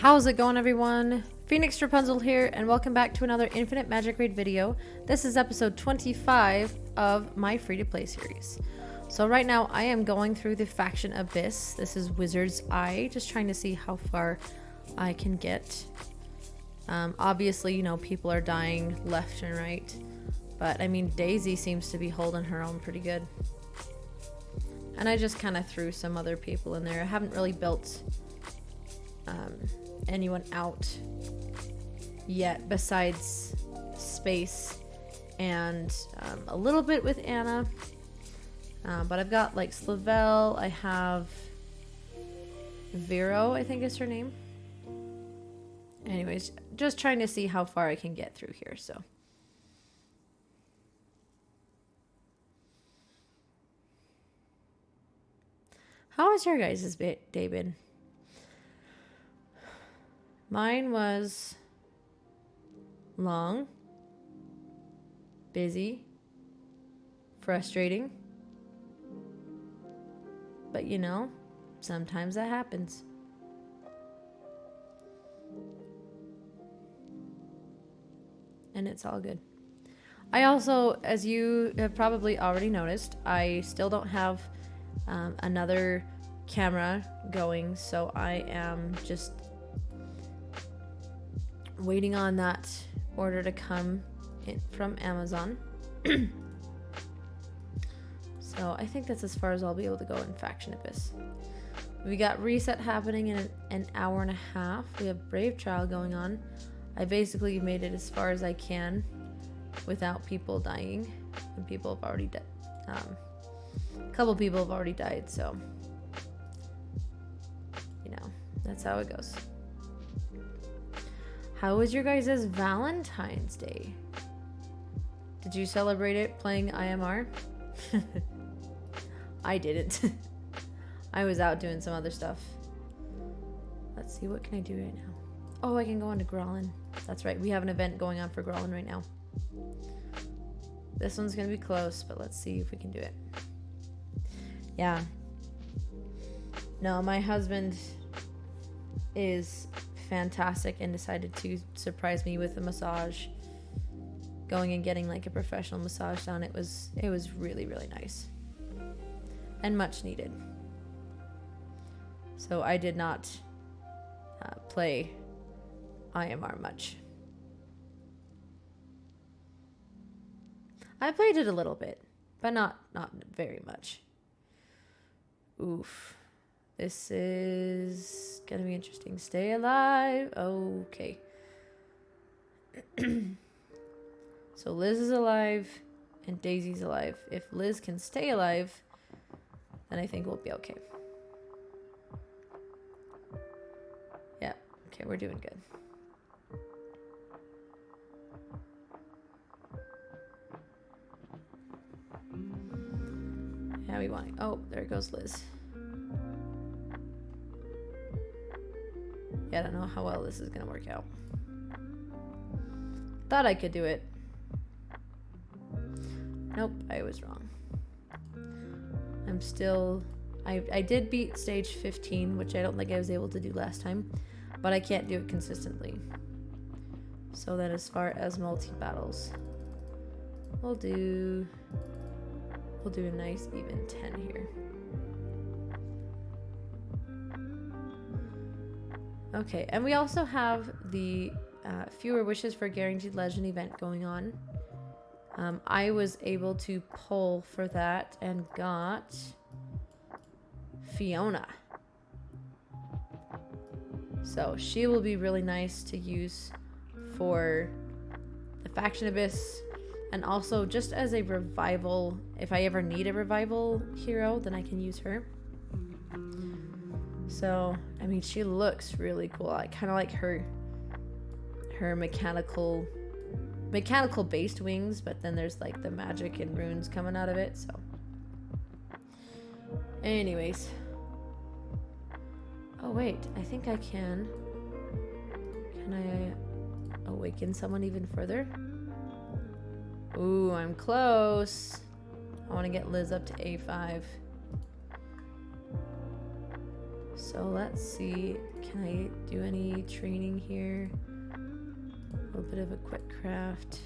How's it going, everyone? Phoenix Rapunzel here, and welcome back to another Infinite Magicraid video. This is episode 25 of my free-to-play series. So right now, I am going through the faction Abyss. This is Wizard's Eye, just trying to see how far I can get. Obviously, you know, people are dying left and right, but I mean, Daisy seems to be holding her own pretty good. And I just kind of threw some other people in there. I haven't really built anyone out yet besides Space and a little bit with Anna. But I've got like Slavel, I have Vero, I think is her name. Anyways, just trying to see how far I can get through here, so. How has your guys' day been? Mine was long, busy, frustrating, but you know, sometimes that happens. And it's all good. I also, as you have probably already noticed, I still don't have another camera going, so I am just waiting on that order to come in from Amazon. So I think that's as far as I'll be able to go in Faction Abyss. We got reset happening in an hour and a half. We have Brave Trial going on. I basically made it as far as I can without people dying, and people have already died. A couple people have already died, so you know, that's how it goes. How was your guys' Valentine's Day? Did you celebrate it playing IMR? I didn't. I was out doing some other stuff. Let's see, what can I do right now? Oh, I can go on to Growlin. That's right, we have an event going on for Growlin right now. This one's gonna be close, but let's see if we can do it. Yeah. No, my husband is fantastic and decided to surprise me with a massage. Going and getting like a professional massage done. It was really, really nice. And much needed. So I did not play IMR much. I played it a little bit, but not very much. Oof. This is gonna be interesting. Stay alive. Okay. So Liz is alive and Daisy's alive. If Liz can stay alive, then I think we'll be okay. Yeah. Okay, we're doing good. Yeah, we want it. Oh, there goes Liz. Yeah, I don't know how well this is gonna work out. Thought I could do it. Nope, I was wrong. I'm still... I did beat stage 15, which I don't think I was able to do last time, but I can't do it consistently. So then as far as multi-battles, we'll do a nice even 10 here. Okay, and we also have the Fewer Wishes for Guaranteed Legend event going on. I was able to pull for that and got Fiona. So she will be really nice to use for the Faction Abyss, and also just as a revival. If I ever need a revival hero, then I can use her. So, I mean, she looks really cool. I kind of like her mechanical based wings, but then there's like the magic and runes coming out of it. So anyways, oh wait, I think I can I awaken someone even further? Ooh, I'm close. I want to get Liz up to A5. So let's see. Can I do any training here? A little bit of a quick craft.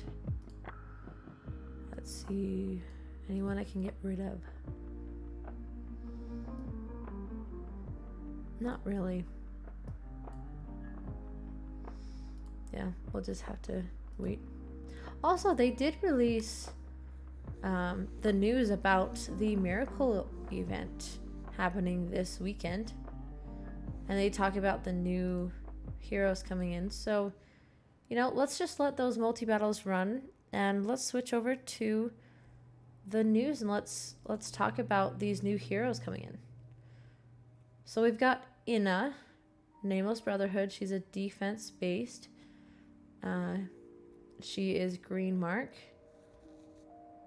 Let's see. Anyone I can get rid of? Not really. Yeah, we'll just have to wait. Also, they did release the news about the Miracle event happening this weekend. And they talk about the new heroes coming in. So, you know, let's just let those multi-battles run. And let's switch over to the news and let's talk about these new heroes coming in. So we've got Inna, Nameless Brotherhood. She's a defense-based. She is green mark.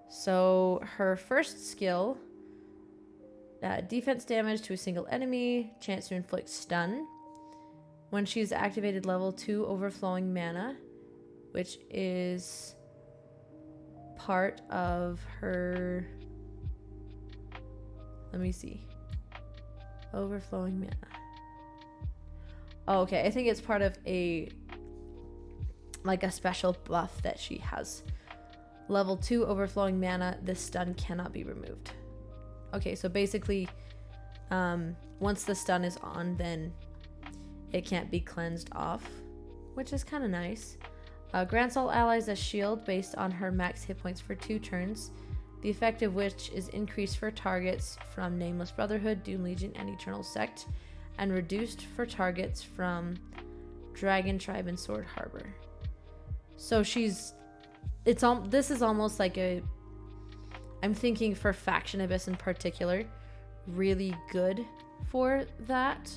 So her first skill, defense damage to a single enemy, chance to inflict stun. When she's activated, level 2 overflowing mana, which is part of her, let me see, overflowing mana. Oh, okay, I think it's part of a special buff that she has. Level 2 overflowing mana, this stun cannot be removed. Okay, so basically, once the stun is on, then it can't be cleansed off, which is kind of nice. Grants all allies a shield based on her max hit points for 2 turns, the effect of which is increased for targets from Nameless Brotherhood, Doom Legion, and Eternal Sect, and reduced for targets from Dragon Tribe and Sword Harbor. So this is almost like I'm thinking for Faction Abyss in particular, really good for that,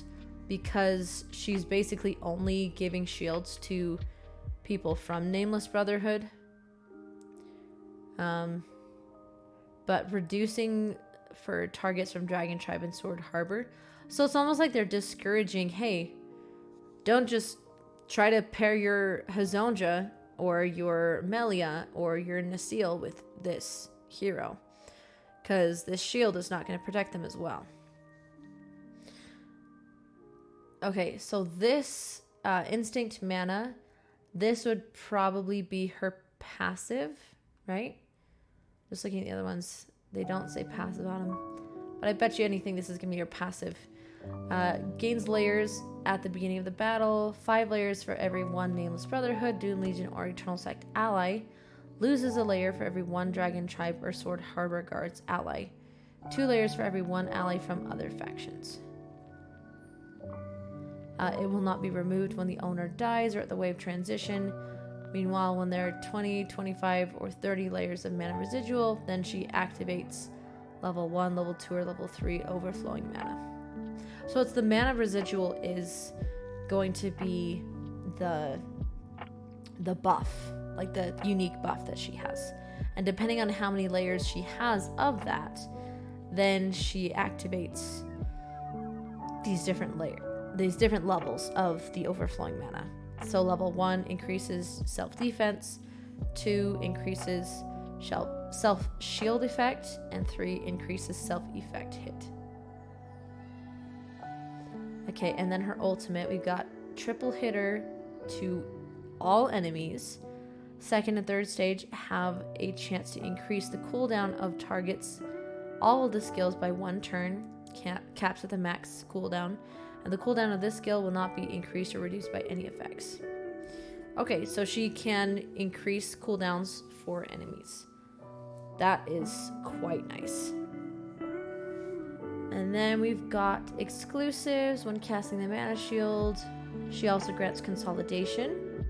because she's basically only giving shields to people from Nameless Brotherhood, but reducing for targets from Dragon Tribe and Sword Harbor. So it's almost like they're discouraging, hey, don't just try to pair your Hazonja or your Melia or your Nasil with this hero, because this shield is not going to protect them as well. Okay, so this instinct mana, this would probably be her passive, right? Just looking at the other ones, they don't say passive on them, but I bet you anything this is going to be her passive. Gains layers at the beginning of the battle, 5 layers for every 1 Nameless Brotherhood, Doom Legion, or Eternal Sect ally. Loses a layer for every 1 Dragon Tribe or Sword Harbor Guards ally. 2 layers for every 1 ally from other factions. It will not be removed when the owner dies or at the wave transition. Meanwhile, when there are 20, 25, or 30 layers of mana residual, then she activates level 1, level 2, or level 3 overflowing mana. So it's the mana residual is going to be the buff, like the unique buff that she has. And depending on how many layers she has of that, then she activates these different levels of the overflowing mana. So level 1 increases self-defense, 2 increases self-shield effect, and 3 increases self-effect hit. Okay, and then her ultimate, we've got triple hitter to all enemies. Second and third stage have a chance to increase the cooldown of targets, all of the skills by 1 turn, caps at the max cooldown, and the cooldown of this skill will not be increased or reduced by any effects. Okay, so she can increase cooldowns for enemies. That is quite nice. And then we've got exclusives. When casting the mana shield, she also grants consolidation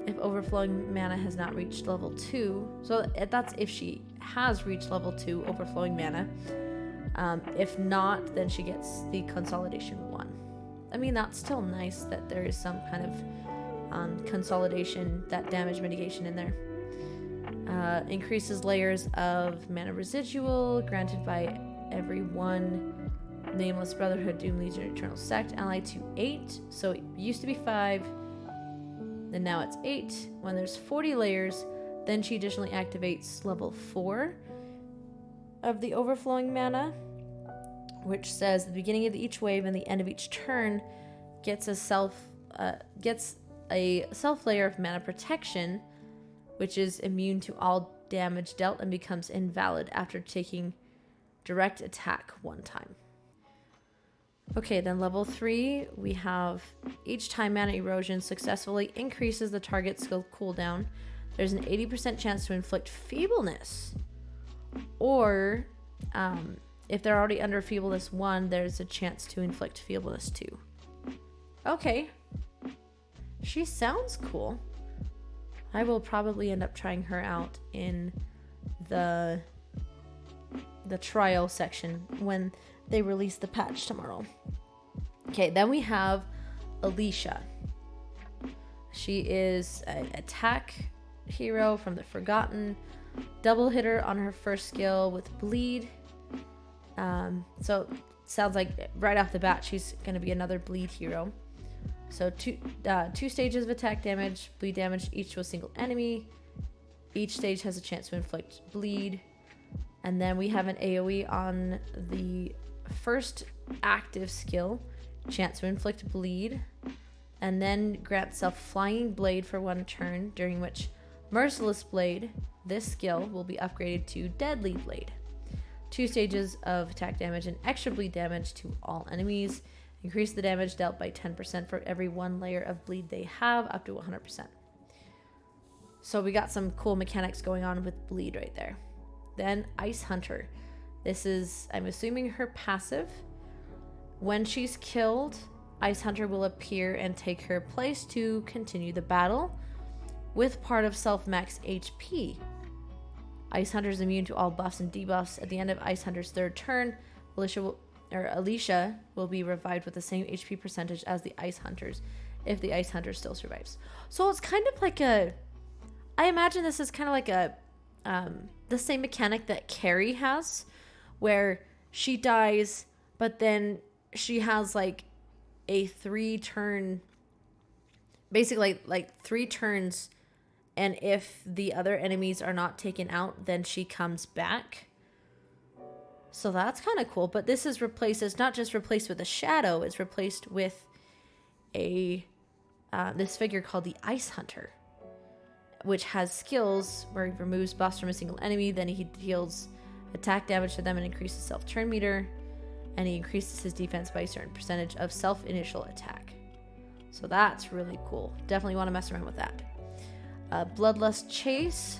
if overflowing mana has not reached level 2. So that's if she has reached level 2 overflowing mana. If not, then she gets the consolidation 1. I mean, that's still nice that there is some kind of consolidation, that damage mitigation in there. Increases layers of mana residual granted by every 1 Nameless Brotherhood, Doom Legion, Eternal Sect ally to 8. So it used to be 5, and now it's 8. When there's 40 layers, then she additionally activates level 4 of the overflowing mana, which says the beginning of each wave and the end of each turn gets a self layer of mana protection, which is immune to all damage dealt and becomes invalid after taking direct attack one time. Okay, then level 3, we have each time mana erosion successfully increases the target skill cooldown, there's an 80% chance to inflict feebleness. Or, if they're already under feebleness 1, there's a chance to inflict feebleness 2. Okay. She sounds cool. I will probably end up trying her out in the trial section when they release the patch tomorrow. Okay, then we have Alicia. She is an attack hero from the Forgotten. Double hitter on her first skill with bleed. So sounds like right off the bat she's going to be another bleed hero. So two stages of attack damage, bleed damage each to a single enemy. Each stage has a chance to inflict bleed. And then we have an AoE on the first active skill, chance to inflict bleed, and then grant self flying blade for 1 turn, during which Merciless Blade, this skill, will be upgraded to Deadly Blade. 2 stages of attack damage and extra bleed damage to all enemies. Increase the damage dealt by 10% for every 1 layer of bleed they have, up to 100%. So we got some cool mechanics going on with bleed right there. Then Ice Hunter. This is, I'm assuming, her passive. When she's killed, Ice Hunter will appear and take her place to continue the battle with part of self-max HP. Ice Hunter is immune to all buffs and debuffs. At the end of Ice Hunter's 3rd turn, Alicia will be revived with the same HP percentage as the Ice Hunters if the Ice Hunter still survives. So it's kind of like I imagine this is kind of like the same mechanic that Carrie has, where she dies, but then she has like a 3-turn, basically like 3 turns, and if the other enemies are not taken out, then she comes back. So that's kind of cool. But this is replaced, it's not just replaced with a shadow, it's replaced with this figure called the Ice Hunter, which has skills where he removes buffs from a single enemy, then he deals attack damage to them and increases self-turn meter, and he increases his defense by a certain percentage of self-initial attack. So that's really cool. Definitely want to mess around with that. Bloodlust Chase.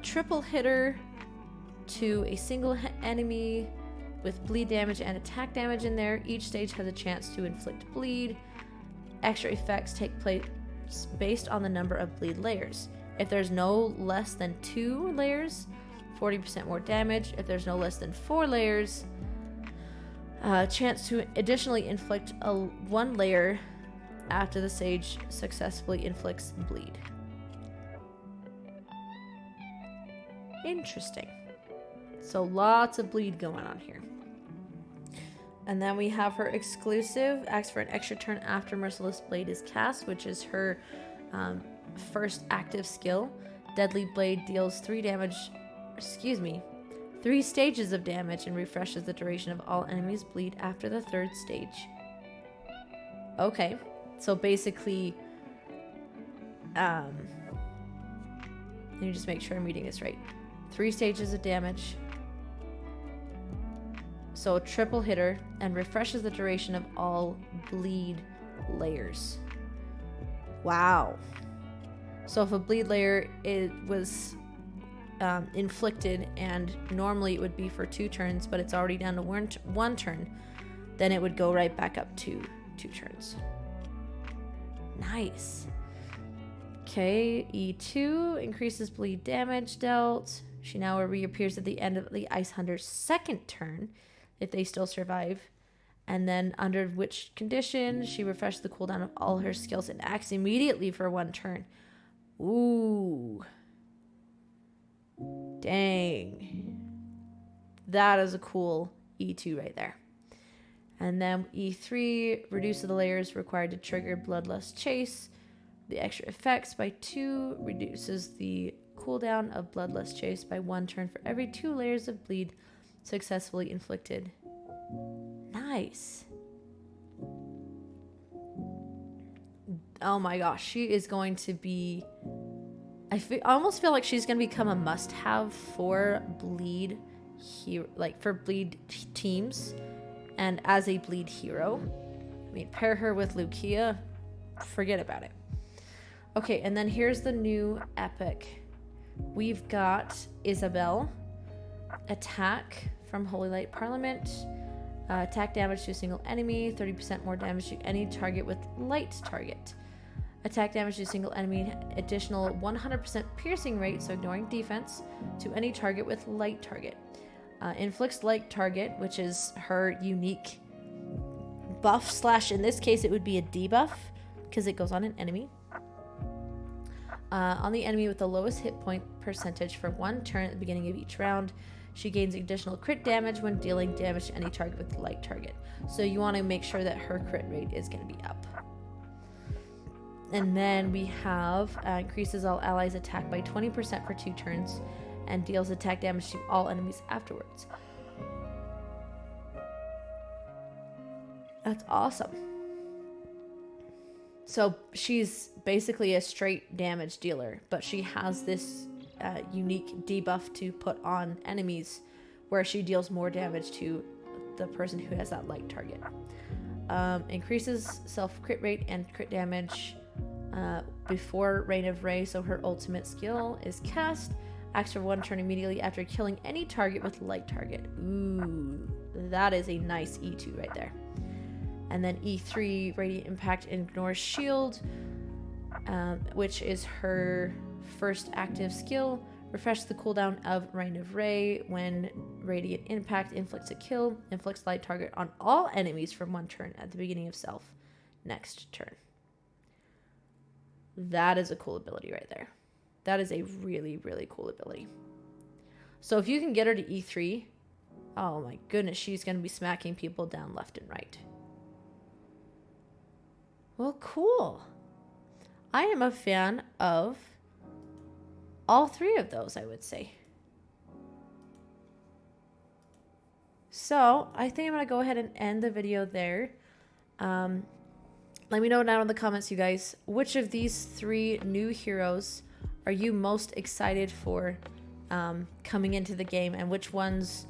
Triple hitter to a single enemy with bleed damage and attack damage in there. Each stage has a chance to inflict bleed. Extra effects take place based on the number of bleed layers. If there's no less than 2 layers, 40% more damage. If there's no less than 4 layers, chance to additionally inflict 1 layer after the sage successfully inflicts bleed. Interesting. So lots of bleed going on here. And then we have her exclusive, acts for an extra turn after Merciless Blade is cast, which is her first active skill. Deadly Blade deals 3 stages of damage and refreshes the duration of all enemies' bleed after the 3rd stage. Okay, so basically, let me just make sure I'm reading this right. 3 stages of damage. So triple hitter and refreshes the duration of all bleed layers. Wow. So if a bleed layer was inflicted, and normally it would be for 2 turns, but it's already down to 1 turn, then it would go right back up to 2 turns. Nice. Okay, E2 increases bleed damage dealt. She now reappears at the end of the Ice Hunter's 2nd turn if they still survive, and then under which condition she refreshes the cooldown of all her skills and acts immediately for 1 turn. Ooh. Dang. That is a cool E2 right there. And then E3 reduces the layers required to trigger Bloodlust Chase. The extra effects by 2 reduces the cooldown of Bloodlust Chase by 1 turn for every 2 layers of bleed successfully inflicted. Nice. Oh my gosh, she is going to be... I almost feel like she's going to become a must-have for bleed for bleed teams and as a bleed hero. I mean, pair her with Lucia, forget about it. Okay, and then here's the new epic. We've got Isabel, attack from Holy Light Parliament, attack damage to a single enemy, 30% more damage to any target with light target. Attack damage to a single enemy, additional 100% piercing rate, so ignoring defense, to any target with light target. Inflicts light target, which is her unique buff / in this case it would be a debuff because it goes on an enemy. On the enemy with the lowest hit point percentage for 1 turn at the beginning of each round. She gains additional crit damage when dealing damage to any target with light target. So you want to make sure that her crit rate is going to be up. And then we have increases all allies' attack by 20% for 2 turns and deals attack damage to all enemies afterwards. That's awesome. So she's basically a straight damage dealer, but she has this unique debuff to put on enemies where she deals more damage to the person who has that light target. Increases self crit rate and crit damage before Reign of Ray, so her ultimate skill is cast. Acts for 1 turn immediately after killing any target with light target. Ooh, that is a nice E2 right there. And then E3, Radiant Impact, ignores shield, which is her first active skill. Refresh the cooldown of Reign of Ray when Radiant Impact inflicts a kill. Inflicts light target on all enemies from 1 turn at the beginning of self next turn. That is a cool ability right there. That is a really, really cool ability. So if you can get her to E3, oh my goodness, she's going to be smacking people down left and right. Well, cool. I am a fan of all 3 of those, I would say. So I think I'm going to go ahead and end the video there. Let me know down in the comments, you guys, which of these 3 new heroes are you most excited for coming into the game, and which ones,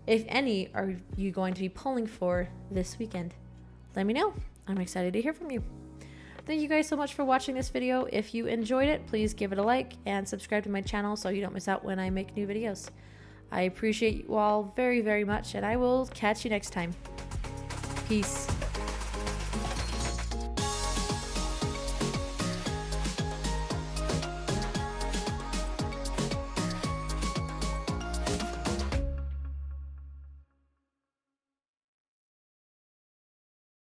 if any, are you going to be pulling for this weekend? Let me know. I'm excited to hear from you. Thank you guys so much for watching this video. If you enjoyed it, please give it a like and subscribe to my channel so you don't miss out when I make new videos. I appreciate you all very, very much, and I will catch you next time. Peace.